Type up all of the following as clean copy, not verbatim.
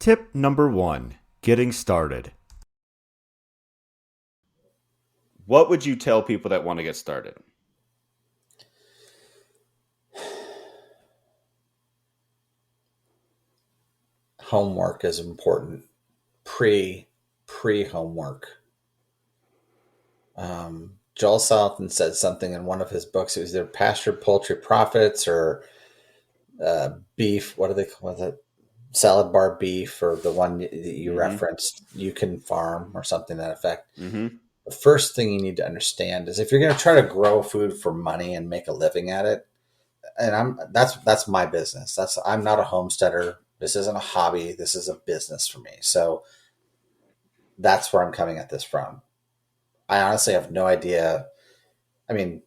Tip number 1, getting started. What would you tell people that want to get started? Homework is important. Pre homework. Joel Salatin said something in one of his books. It was either Pasture Poultry Profits or beef. What do they call it? Salad bar beef, or the one that you Mm-hmm. referenced. You can farm or something to that effect. Mm-hmm. The first thing you need to understand is if you're going to try to grow food for money and make a living at it, and that's my business. I'm not a homesteader. This isn't a hobby. This is a business for me. So that's where I'm coming at this from. I honestly have no idea. I mean,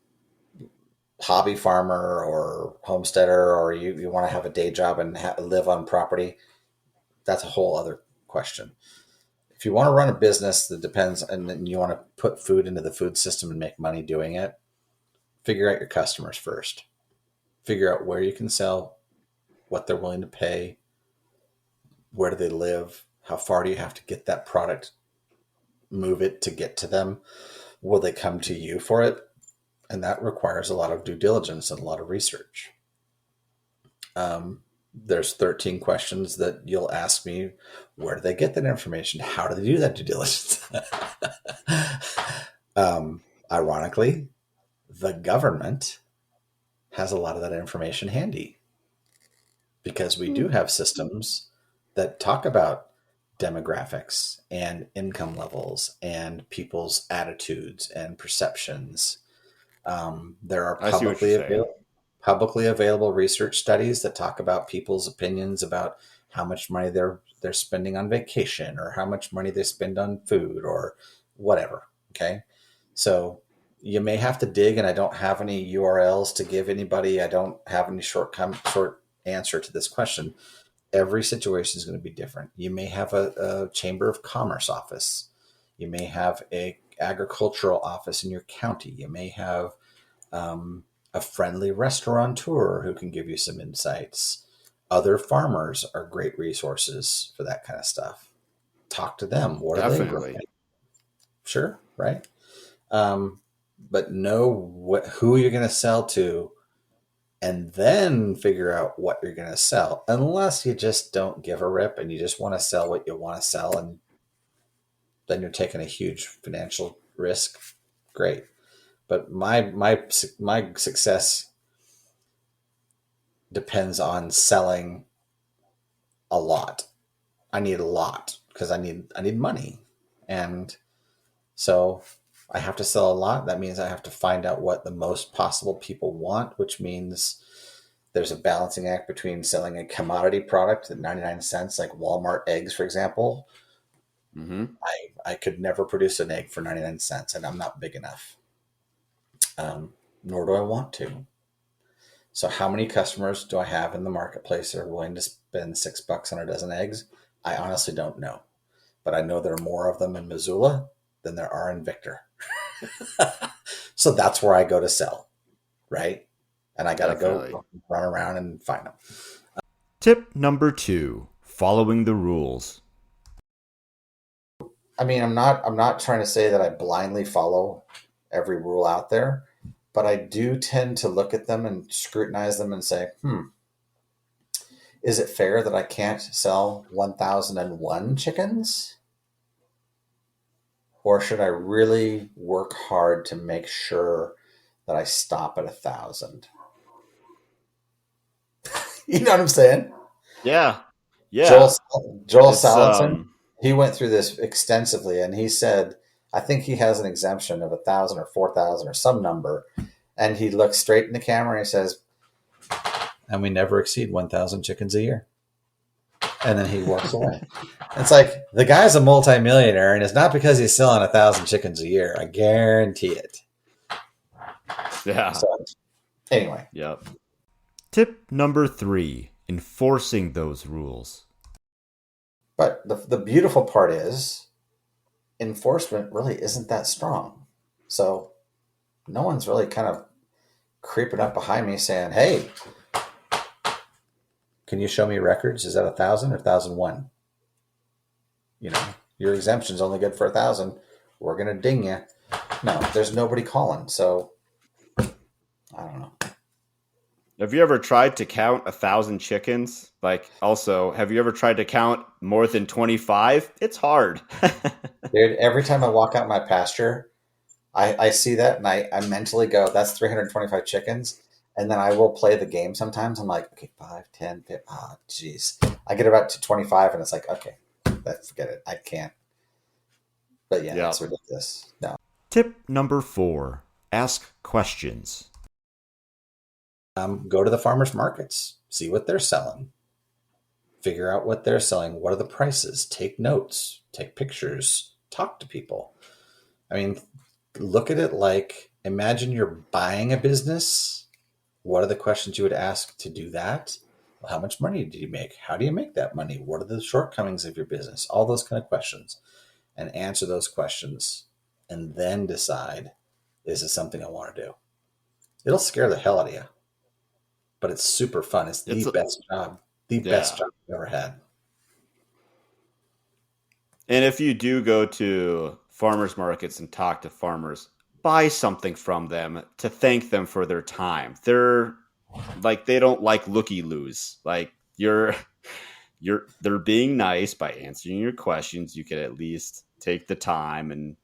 hobby farmer or homesteader, or you want to have a day job and live on property, that's a whole other question. If you want to run a business that depends and then you want to put food into the food system and make money doing it, figure out your customers first. Figure out where you can sell, what they're willing to pay, where do they live, how far do you have to get that product, move it to get to them, will they come to you for it? And that requires a lot of due diligence and a lot of research. There's 13 questions that you'll ask me. Where do they get that information? How do they do that due diligence? Ironically, the government has a lot of that information handy because we do have systems that talk about demographics and income levels and people's attitudes and perceptions. There are I see what you're saying. publicly available research studies that talk about people's opinions about how much money they're spending on vacation or how much money they spend on food or whatever. Okay, so you may have to dig, and I don't have any URLs to give anybody. I don't have any short answer to this question. Every situation is going to be different. You may have a chamber of commerce office. You may have a agricultural office in your county. You may have a friendly restaurateur who can give you some insights. Other farmers are great resources for that kind of stuff. Talk to them. What are they growing? Definitely. Sure, right? But know who you're going to sell to, and then figure out what you're going to sell. Unless you just don't give a rip and you just want to sell what you want to sell, and then you're taking a huge financial risk. Great. But my success depends on selling a lot. I need a lot because I need money, and so I have to sell a lot. That means I have to find out what the most possible people want, which means there's a balancing act between selling a commodity product at 99 cents, like Walmart eggs, for example. Mm-hmm. I could never produce an egg for 99 cents, and I'm not big enough, nor do I want to. So how many customers do I have in the marketplace that are willing to spend $6 on a dozen eggs? I honestly don't know, but I know there are more of them in Missoula than there are in Victor. So that's where I go to sell, right? And I got to Definitely. go run around and find them. Tip number 2, following the rules. I mean, I'm not trying to say that I blindly follow every rule out there, but I do tend to look at them and scrutinize them and say, is it fair that I can't sell 1001 chickens? Or should I really work hard to make sure that I stop at 1,000? You know what I'm saying? Yeah. Joel Yeah. Joel It's Salatin, he went through this extensively, and he said, I think he has an exemption of 1,000 or 4,000 or some number, and he looks straight in the camera and he says, "And we never exceed 1,000 chickens a year." And then he walks away. It's like the guy's a multimillionaire, and it's not because he's selling 1,000 chickens a year. I guarantee it. yeah. So anyway, Yep. Tip number 3, enforcing those rules. but the beautiful part is enforcement really isn't that strong. So no one's really kind of creeping up behind me saying, "Hey, can you show me records? Is that 1,000 or 1,001?" You know, your exemption's only good for 1,000. We're gonna ding you. No, there's nobody calling. So I don't know. Have you ever tried to count 1,000 chickens? Like, also, have you ever tried to count more than 25? It's hard. Dude, every time I walk out my pasture, I see that and I mentally go, that's 325 chickens. And then I will play the game sometimes. I'm like, okay, 5, 10, 15. Ah, jeez. I get about to 25 and it's like, okay, forget it. I can't. But yeah, Yeah. it's ridiculous. No. Tip number 4, ask questions. Go to the farmers markets, see what they're selling, figure out what they're selling. What are the prices? Take notes, take pictures, talk to people. I mean, look at it like imagine you're buying a business. What are the questions you would ask to do that? Well, how much money did you make? How do you make that money? What are the shortcomings of your business? All those kind of questions, and answer those questions, and then decide, is this something I want to do? It'll scare the hell out of you, but it's super fun. It's It's the best yeah. job I've ever had. And if you do go to farmers markets and talk to farmers, buy something from them to thank them for their time. They're like they don't like looky loos. Like they're being nice by answering your questions. You could at least take the time and,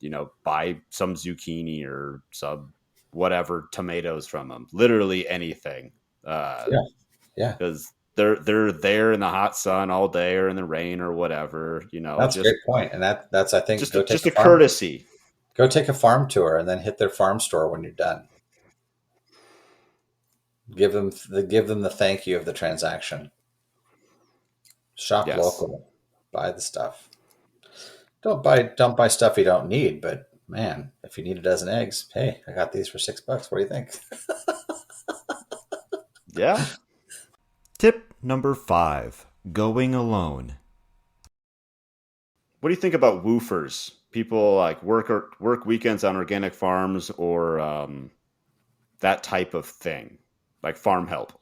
buy some zucchini or some whatever tomatoes from them. Literally anything. Yeah, yeah, Because they're there in the hot sun all day or in the rain or whatever, that's a just great point. And that's I think just just a courtesy. go take a farm tour and then hit their farm store when you're done. Give them the thank you of the transaction. Shop Yes. local, buy the stuff. Don't buy stuff you don't need. But man, if you need a dozen eggs, hey, I got these for $6. What do you think? Yeah. Tip number 5, going alone. What do you think about woofers? People like work weekends on organic farms or that type of thing, like farm help.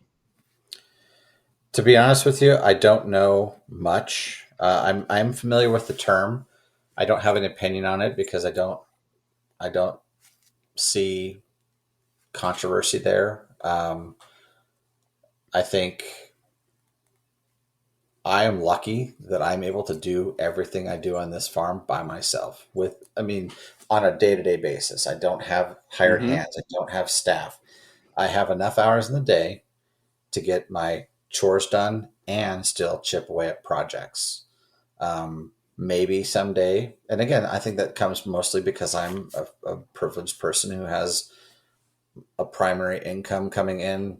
To be honest with you, I don't know much. I'm familiar with the term. I don't have an opinion on it because I don't see controversy there. I think I am lucky that I'm able to do everything I do on this farm by myself. I mean, on a day to day basis. I don't have hired Mm-hmm. hands. I don't have staff. I have enough hours in the day to get my chores done and still chip away at projects. Maybe someday, and again, I think that comes mostly because I'm a privileged person who has a primary income coming in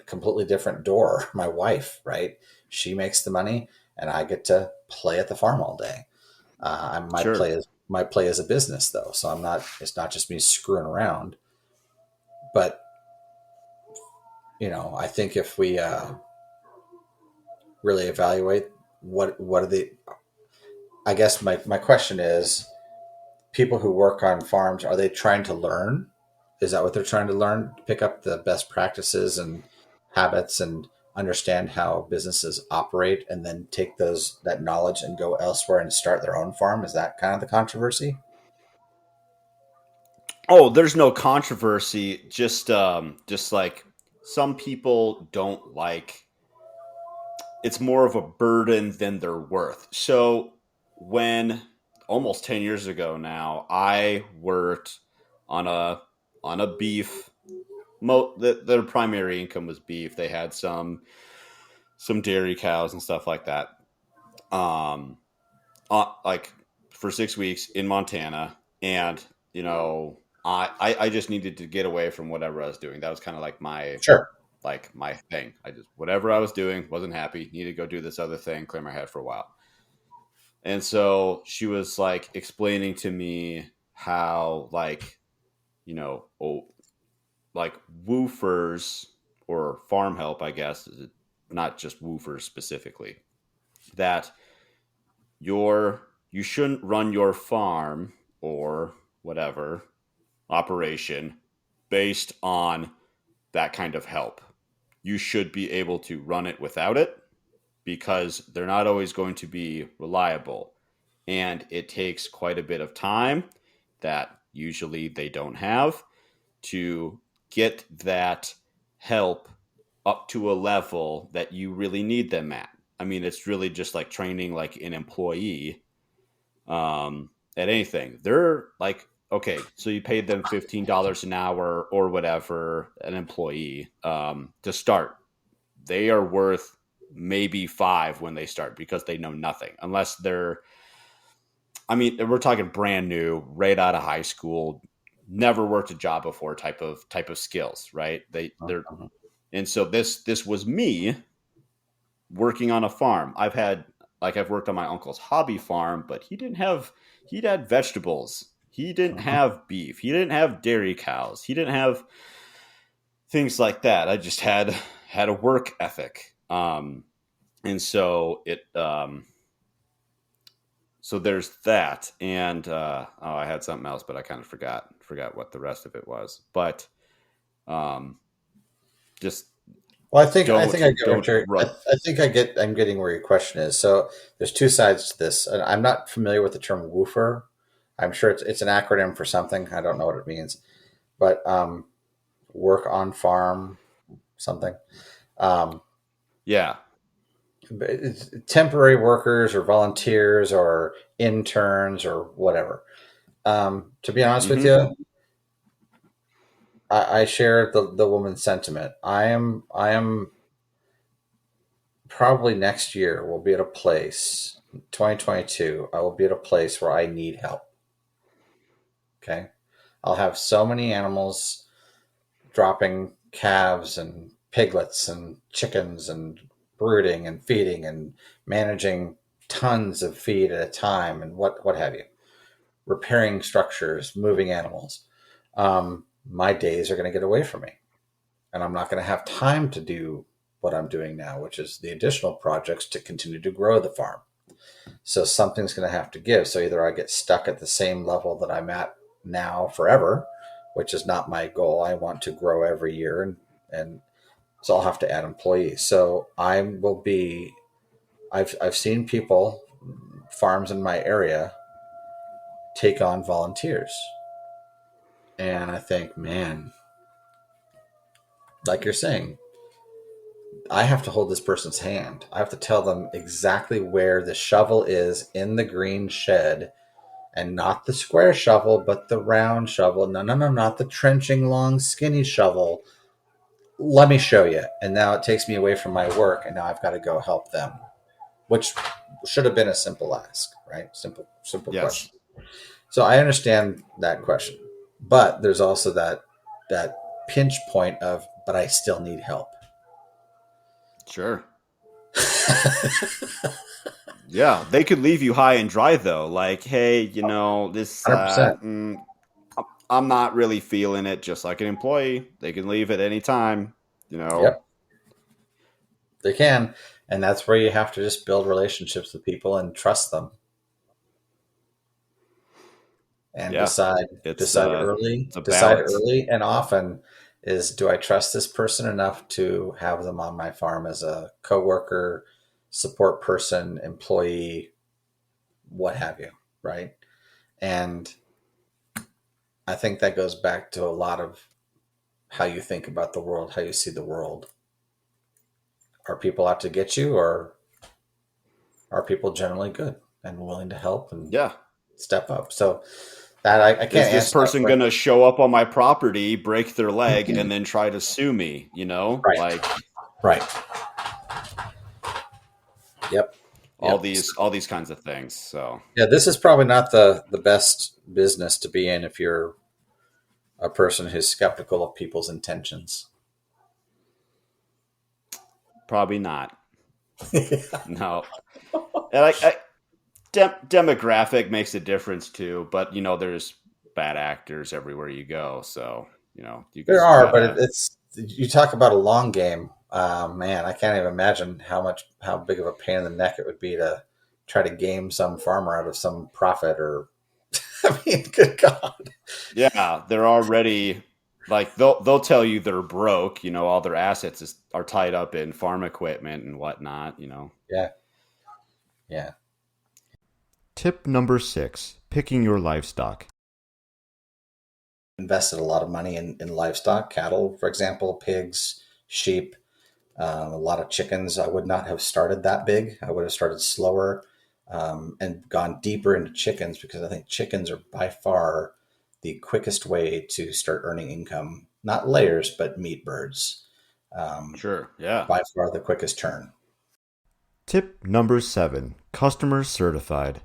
completely different door. My wife, right? She makes the money, and I get to play at the farm all day. Sure. My play is a business though, so I'm not. It's not just me screwing around. But I think if we really evaluate what are the, I guess my question is, people who work on farms, are they trying to learn? Is that what they're trying to learn? Pick up the best practices and habits and understand how businesses operate and then take that knowledge and go elsewhere and start their own farm? Is that kind of the controversy? Oh, there's no controversy. Just like some people don't like. It's more of a burden than they're worth. So when almost 10 years ago now, I worked on a beef. Their primary income was beef. They had some dairy cows and stuff like that. Um, like for 6 weeks in Montana, and I just needed to get away from whatever I was doing. That was kind of Sure. like my thing. I just whatever I was doing wasn't happy. Needed to go do this other thing, clear my head for a while. And so she was like explaining to me how oh, like woofers or farm help, I guess, not just woofers specifically, that you shouldn't run your farm or whatever operation based on that kind of help. You should be able to run it without it because they're not always going to be reliable. and it takes quite a bit of time that usually they don't have to get that help up to a level that you really need them at. I mean, it's really just like training like an employee at anything. They're like, okay, so you paid them $15 an hour or whatever, an employee to start. They are worth maybe five when they start because they know nothing, unless they're, I mean, we're talking brand new, right out of high school, never worked a job before type of skills, right? They're Mhm. and so this was me working on a farm. I've worked on my uncle's hobby farm, but he'd had vegetables. He didn't Mhm. have beef. He didn't have dairy cows. He didn't have things like that. I just had a work ethic. And so so there's that. And I had something else, but I kind of forgot what the rest of it was. But um, just Well, I think I get what don't you're. I, run. I think I'm getting where your question is. So there's two sides to this. And I'm not familiar with the term woofer. I'm sure it's an acronym for something. I don't know what it means, but work on farm something. Um, Yeah. but it's temporary workers or volunteers or interns or whatever. To be honest with Hmm. you, I share the woman's sentiment. I am probably next year we'll be at a place 2022 I will be at a place where I need help. Okay, I'll have so many animals dropping calves and piglets and chickens and brooding and feeding and managing tons of feed at a time and what have you, repairing structures, moving animals. My days are going to get away from me, and I'm not going to have time to do what I'm doing now, which is the additional projects to continue to grow the farm. So something's going to have to give. So either I get stuck at the same level that I'm at now forever, which is not my goal. I want to grow every year, and so I'll have to add employees. So I will be. I've seen people, farms in my area, take on volunteers, and I think, man, like you're saying, I have to hold this person's hand. I have to tell them exactly where the shovel is in the green shed, and not the square shovel, but the round shovel. No, no, no, not the trenching, long, skinny shovel. Let me show you. And now it takes me away from my work, and now I've got to go help them, which should have been a simple ask, right? Simple Yes. question. So I understand that question, but there's also that pinch point of, but I still need help. Sure. Yeah, they could leave you high and dry though. Like, hey, this 100%. I'm not really feeling it. Just like an employee, they can leave at any time. You know. Yep, they can. And that's where you have to just build relationships with people and trust them, and Yeah, it's a decide balance. early and often, is, do I trust this person enough to have them on my farm as a coworker, support person, employee, what have you, right? And I think that goes back to a lot of how you think about the world, how you see the world. Are people out to get you, or are people generally good and willing to help and Yeah. step up? So that I Is can't this answer that person question. gonna show up on my property, break their leg, and then try to sue me? Right, Like right. Yep, all yep. these kinds of things. So Yeah, this is probably not the best business to be in if you're a person who's skeptical of people's intentions. probably not. No. And demographic makes a difference too, but there's bad actors everywhere you go. So you There just are, but gotta. it's, you talk about a long game. Man, I can't even imagine how big of a pain in the neck it would be to try to game some farmer out of some profit. Or I mean, good God. Yeah, they're already like they'll tell you they're broke. All their assets are tied up in farm equipment and whatnot. Yeah, yeah. Tip number 6, picking your livestock. Invested a lot of money in livestock, cattle, for example, pigs, sheep, a lot of chickens. I would not have started that big. I would have started slower and gone deeper into chickens because I think chickens are by far the quickest way to start earning income. Not layers, but meat birds. Um, Sure, yeah. by far the quickest turn. Tip number 7, customer certified.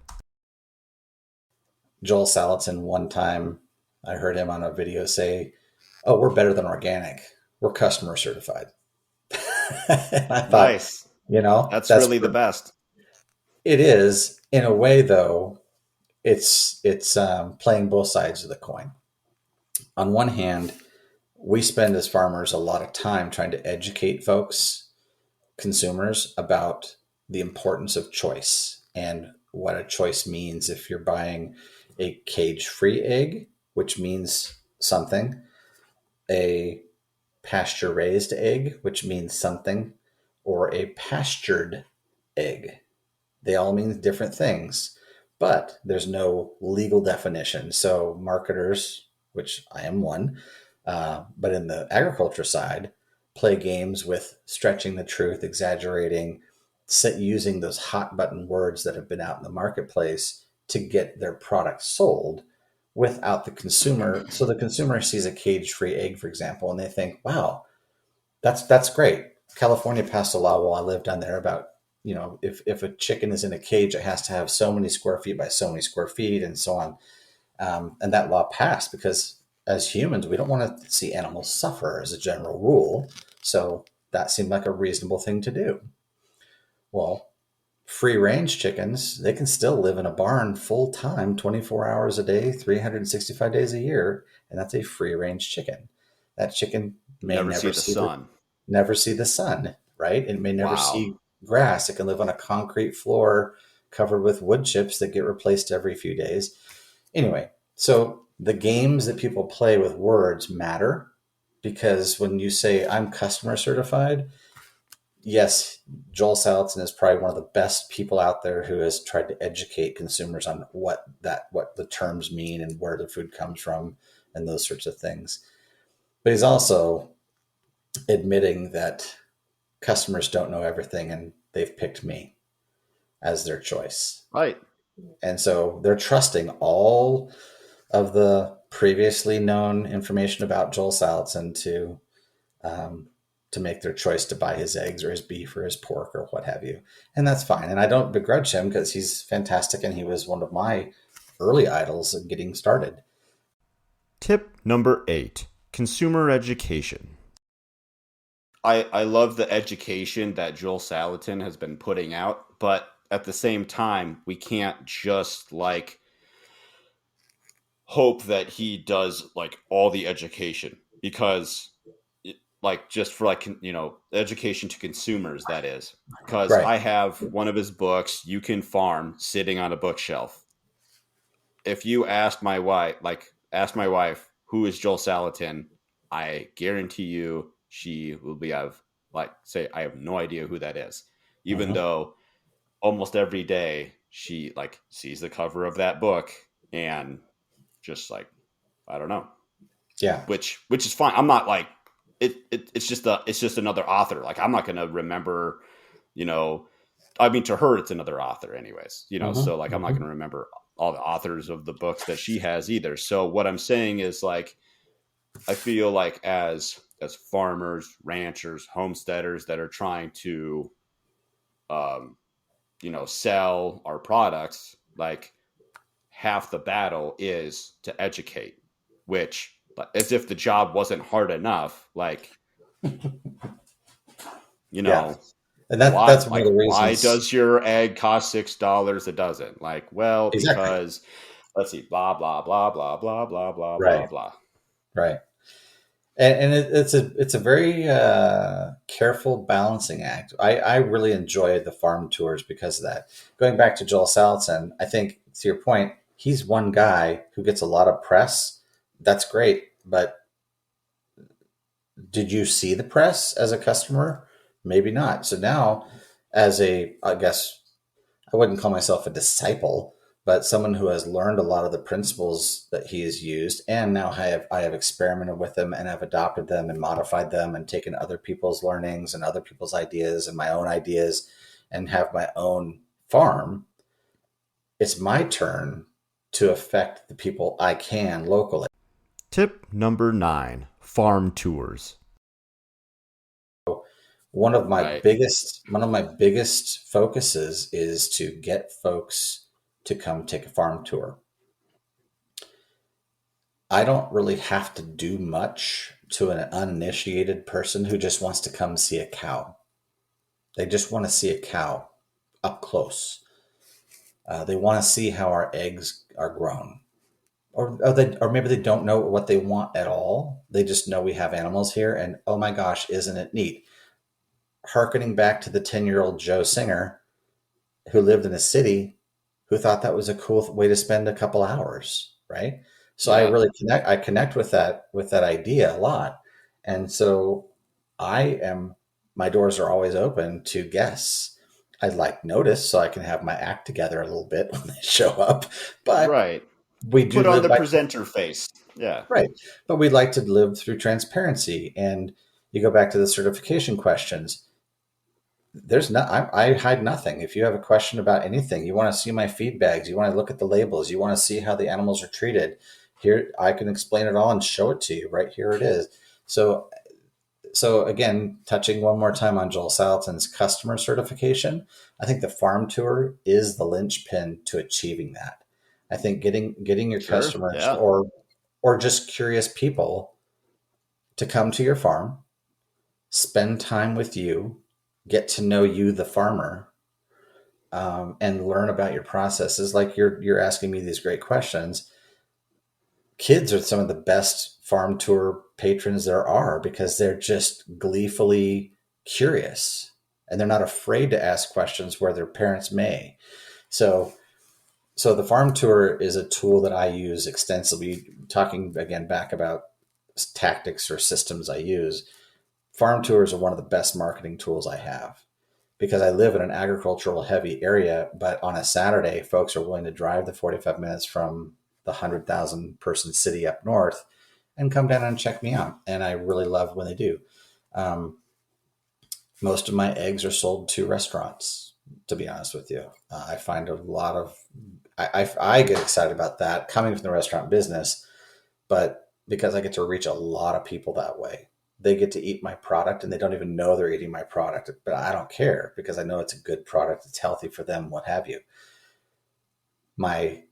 Joel Salatin, one time I heard him on a video say, "Oh, we're better than organic. We're customer certified." And I thought, Nice. you know, That's really the best. it is in a way though. It's playing both sides of the coin. On one hand, we spend as farmers a lot of time trying to educate folks, consumers, about the importance of choice and what a choice means if you're buying a cage-free egg, which means something, a pasture-raised egg, which means something, or a pastured egg. They all mean different things, but there's no legal definition. So marketers, which I am one, but in the agriculture side, play games with stretching the truth, exaggerating, using those hot button words that have been out in the marketplace to get their product sold without the consumer. So the consumer sees a cage-free egg, for example, and they think, "Wow, that's great." California passed a law while I lived down there about, if a chicken is in a cage, it has to have so many square feet by so many square feet and so on. And that law passed because as humans, we don't want to see animals suffer as a general rule. So that seemed like a reasonable thing to do. Well, free range chickens, they can still live in a barn full time, 24 hours a day, 365 days a year. And that's a free range chicken. That chicken may Never see the sun. never see the sun, right? It may never Wow. see grass. It can live on a concrete floor covered with wood chips that get replaced every few days. Anyway, so the games that people play with words matter because when you say I'm customer certified, yes, Joel Salatin is probably one of the best people out there who has tried to educate consumers on what the terms mean and where the food comes from and those sorts of things. But he's also admitting that customers don't know everything and they've picked me as their choice. Right. And so they're trusting all of the previously known information about Joel Salatin um, to make their choice to buy his eggs or his beef or his pork or what have you. And that's fine. And I don't begrudge him because he's fantastic and he was one of my early idols in getting started. Tip number 8, consumer education. I love the education that Joel Salatin has been putting out, but at the same time, we can't just like hope that he does like all the education because like just for like education to consumers, that is, because Right. I have one of his books, You Can Farm, sitting on a bookshelf. If you ask my wife who is Joel Salatin, I guarantee you she will be have like say I have no idea who that is, even Mm-hmm. though almost every day she like sees the cover of that book and just like I don't know, Yeah. which is fine. I'm not like it's just another author. Like I'm not gonna remember, you know. I mean, to her, it's another author, anyways. So Mm-hmm. like I'm not Mm-hmm. gonna remember all the authors of the books that she has either. So what I'm saying is like I feel like as farmers, ranchers, homesteaders that are trying to um, sell our products, like half the battle is to educate, which as if the job wasn't hard enough, like, you Yeah. know, And that's one of the why reasons. does your egg cost $6 a dozen? Like, well, Exactly. because let's see, blah blah blah blah blah blah blah blah Right. blah. Right. And it's a very careful balancing act. I really enjoy the farm tours because of that. Going back to Joel Salatin, I think to your point, he's one guy who gets a lot of press. That's great, but did you see the press as a customer? Maybe not. So now, as I guess I wouldn't call myself a disciple, but someone who has learned a lot of the principles that he has used, and now I have experimented with them and have adopted them and modified them and taken other people's learnings and other people's ideas and my own ideas and have my own farm. It's my turn to affect the people I can locally. Tip number 9, farm tours. Right. One of my biggest focuses is to get folks to come take a farm tour. I don't really have to do much to an uninitiated person who just wants to come see a cow. They just want to see a cow up close. They want to see how our eggs are grown. Or maybe they don't know what they want at all. They just know we have animals here, and oh my gosh, isn't it neat? Harkening back to the 10-year-old Joe Senger who lived in a city who thought that was a cool way to spend a couple hours, right? So I Yeah. really connect with that idea a lot. And so I am my doors are always open to guests. I'd like notice so I can have my act together a little bit when they show up. But Right. we do Put on live the by presenter face. Yeah. right. But we'd like to live through transparency. And you go back to the certification questions. There's no, I hide nothing. If you have a question about anything, you want to see my feed bags, you want to look at the labels, you want to see how the animals are treated. Here, I can explain it all and show it to you. Right here, it is. So, so again, touching one more time on Joel Salatin's customer certification, I think the farm tour is the linchpin to achieving that. I think getting your Sure. customers Yeah. or just curious people to come to your farm, spend time with you, get to know you, the farmer, and learn about your processes. Like you're asking me these great questions. Kids are some of the best farm tour patrons there are because they're just gleefully curious and they're not afraid to ask questions where their parents may. So so the farm tour is a tool that I use extensively. Talking again back about tactics or systems I use, farm tours are one of the best marketing tools I have because I live in an agricultural heavy area, but on a Saturday, folks are willing to drive the 45 minutes from the 100,000 person city up north and come down and check me out. And I really love when they do. Um, Most of my eggs are sold to restaurants, to be honest with you. I find a lot of, I get excited about that coming from the restaurant business, but because I get to reach a lot of people that way. They get to eat my product and they don't even know they're eating my product, but I don't care because I know it's a good product. It's healthy for them, what have you. My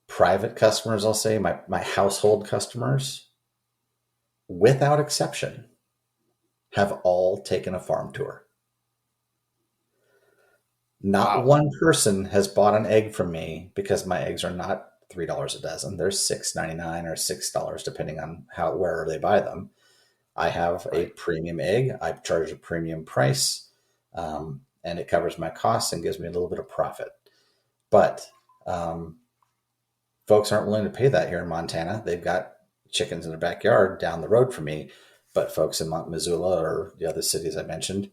private customers, I'll say, my household customers, without exception, have all taken a farm tour. Not Wow. one person has bought an egg from me because my eggs are not $3 a dozen. They're $6.99 or $6 depending on how where they buy them. I have a Right. premium egg. I charge a premium price, and it covers my costs and gives me a little bit of profit. But um, folks aren't willing to pay that here in Montana. They've got chickens in their backyard down the road from me. But folks in Missoula or the other cities I mentioned,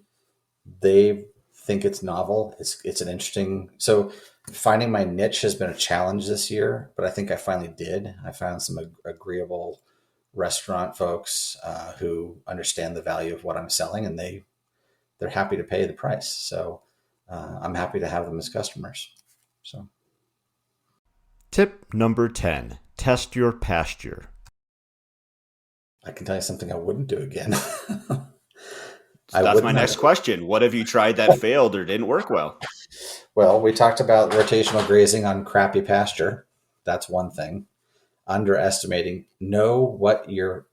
they think it's novel. It's an interesting. So finding my niche has been a challenge this year, but I think I finally did. I found some agreeable restaurant folks who understand the value of what I'm selling, and they're happy to pay the price. So I'm happy to have them as customers. So Tip number 10, test your pasture. I can tell you something I wouldn't do again. I That's would my not. next question. What have you tried that failed or didn't work well? Well, we talked about rotational grazing on crappy pasture. That's one thing. Underestimating know what you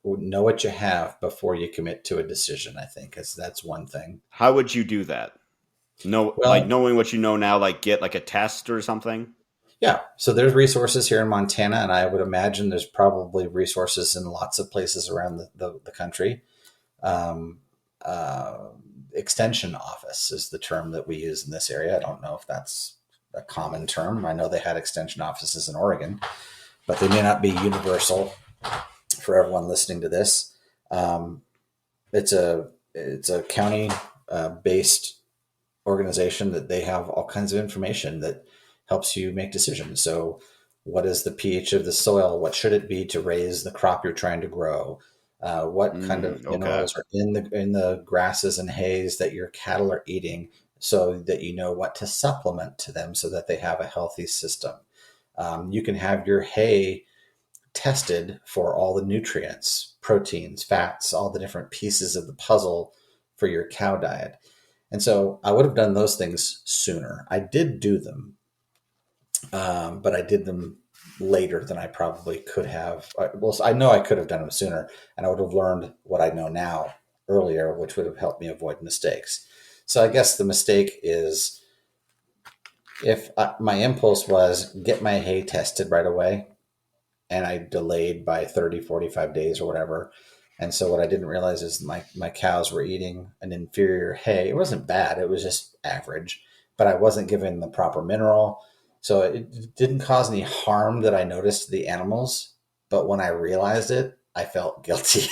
have before you commit to a decision. I think that's one thing. How would you do that? No, like Well, knowing what you know now, like get like a test or something. yeah. So there's resources here in Montana, and I would imagine there's probably resources in lots of places around the country. Um, uh, Extension office is the term that we use in this area. I don't know if that's a common term. I know they had extension offices in Oregon, but they may not be universal for everyone listening to this. Um, it's a county based organization that they have all kinds of information that helps you make decisions. So what is the pH of the soil? What should it be to raise the crop you're trying to grow? What kind of Okay. minerals are in the grasses and hays that your cattle are eating, so that you know what to supplement to them so that they have a healthy system. You can have your hay tested for all the nutrients, proteins, fats, all the different pieces of the puzzle for your cow diet. And so I would have done those things sooner. I did do them, but I did them later than I probably could have. Well, I know I could have done them sooner, and I would have learned what I know now earlier, which would have helped me avoid mistakes. So I guess the mistake is, if my impulse was get my hay tested right away, and I delayed by 30, 45 days or whatever. And so what I didn't realize is my cows were eating an inferior hay. It wasn't bad. It was just average, but I wasn't given the proper mineral. So it didn't cause any harm that I noticed to the animals. But when I realized it, I felt guilty.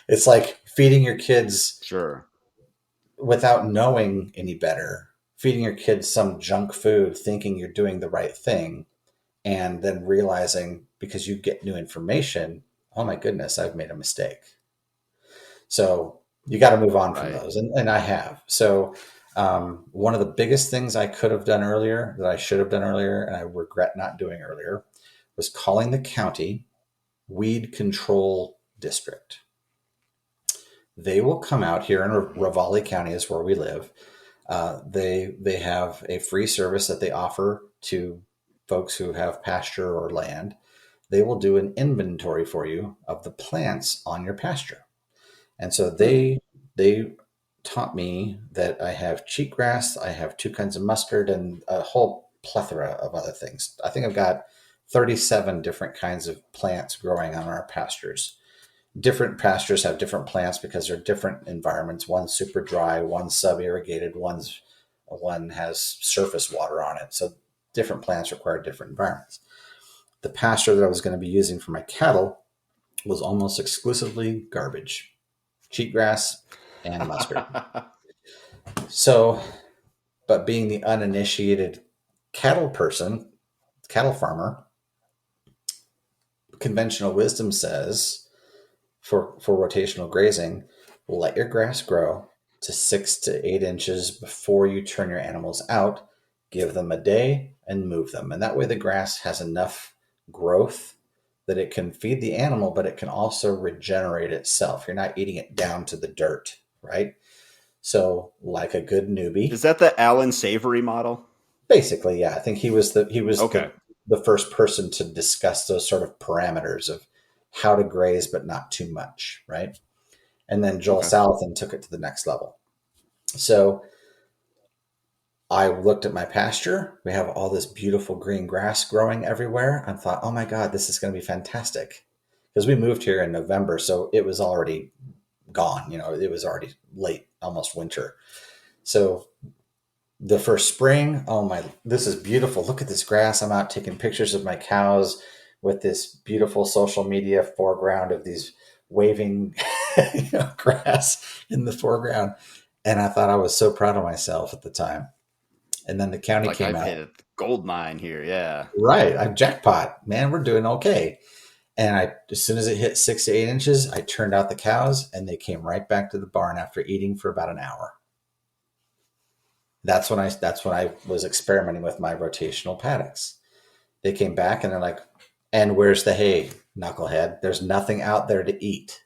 It's like feeding your kids Sure. without knowing any better, feeding your kids some junk food, thinking you're doing the right thing, and then realizing, because you get new information, oh my goodness, I've made a mistake. So you got to move on from Right. those. And I have. So one of the biggest things I could have done earlier, that I should have done earlier, and I regret not doing earlier, was calling the county weed control district. They will come out here in Ravalli County, is where we live. They have a free service that they offer to folks who have pasture or land. They will do an inventory for you of the plants on your pasture. And so Hmm. they taught me that I have cheatgrass, I have two kinds of mustard, and a whole plethora of other things. I think I've got 37 different kinds of plants growing on our pastures. Different pastures have different plants because they're different environments. One's super dry, one's sub-irrigated, one has surface water on it. So different plants require different environments. The pasture that I was going to be using for my cattle was almost exclusively garbage, cheatgrass, and mustard. So, but being the uninitiated cattle person, cattle farmer, conventional wisdom says for rotational grazing, let your grass grow to 6 to 8 inches before you turn your animals out. Give them a day and move them. And that way the grass has enough growth that it can feed the animal, but it can also regenerate itself. You're not eating it down to the dirt, right? So, like a good newbie, Is that the Alan Savory model? basically, yeah, I think Okay. the first person to discuss those sort of parameters of how to graze but not too much, right? And then Joel Okay. Salatin took it to the next level. So I looked at my pasture. We have all this beautiful green grass growing everywhere. I thought, oh my God, this is going to be fantastic. Because we moved here in November, so it was already gone. It was already late, almost winter. So the first spring, oh my, this is beautiful. Look at this grass. I'm out taking pictures of my cows with this beautiful social media foreground of these waving grass in the foreground. And I thought I was so proud of myself at the time. And then the county Like came I've out. hit a gold mine here. Yeah. Right, I jackpot, man. We're doing okay. And as soon as it hit 6 to 8 inches, I turned out the cows, and they came right back to the barn after eating for about an hour. That's when I was experimenting with my rotational paddocks. They came back and they're like, "And where's the hay, knucklehead? There's nothing out there to eat."